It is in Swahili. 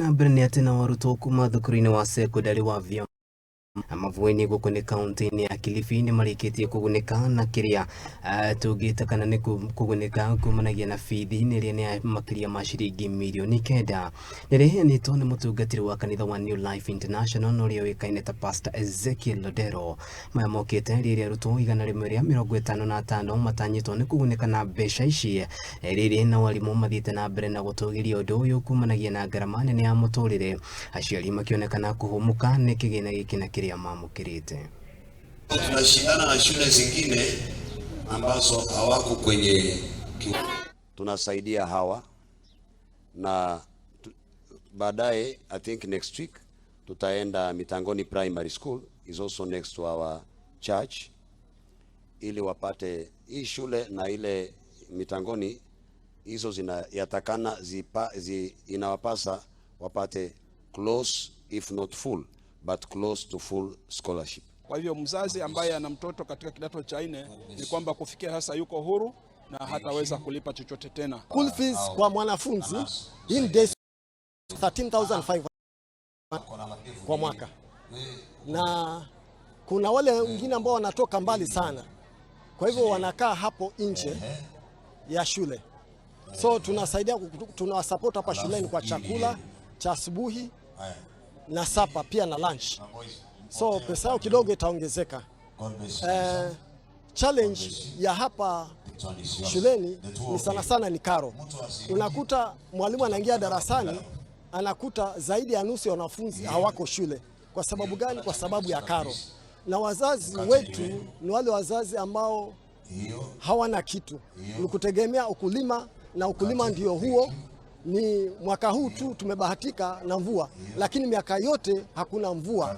na mbere ati na Arutwo kuma thukuru wa sekondari wa vyambani mavueni gukuni kaunti ya Kilifi ni mariketie kugunika na kiria tugitakana ni kugunika kumanagia na fithi niria ni makiria ma shiringi mirioni kenda niria ni tone mutungatiri wa kanitha wa New Life International norio wikaine ta Pastor Odero maya mokete riria Arutwo 155 matanyitwo ni kugunika na besha ici riria na walimu mathite na mbere na gutugiria undu uyu kumanagia na garama nene ya muturire aciari makionekana kuhumuka ni kigina giki na kiria mamukirite. Tunashindana na shule zingine ambazo hawako kwenye tunasaidia hawa na baadaye I think next week tutaenda Mitangoni Primary School is also next to our church ili wapate hii shule na ile Mitangoni hizo yatakana inawapasa wapate close if not full but close to full scholarship. Kwa hivyo mzazi ambaye ana mtoto katika kidato cha 4 ni kwamba kufikia sasa yuko huru na hataweza kulipa chochote tena. School fees kwa mwanafunzi in days 13,500 kwa mwaka. Na kuna wale wengine ambao wanatoka mbali sana. Kwa hivyo wanakaa hapo nje ya shule. So tunasaidia, tunawasupport hapa shuleni kwa chakula cha asubuhi na sapa pia na lunch. So pesa yao kidogo itaongezeka. Challenge ya hapa shuleni ni sana ni karo. Unakuta mwalimu anaingia darasani anakuta zaidi ya nusu ya wanafunzi hawako shule. Kwa sababu gani? Kwa sababu ya karo. Na wazazi wetu ni wale wazazi ambao hawana kitu. Ni kutegemea ukulima na ukulima ndio huo. Ni mwaka huu tu tumebahatika na mvua, lakini miaka yote hakuna mvua.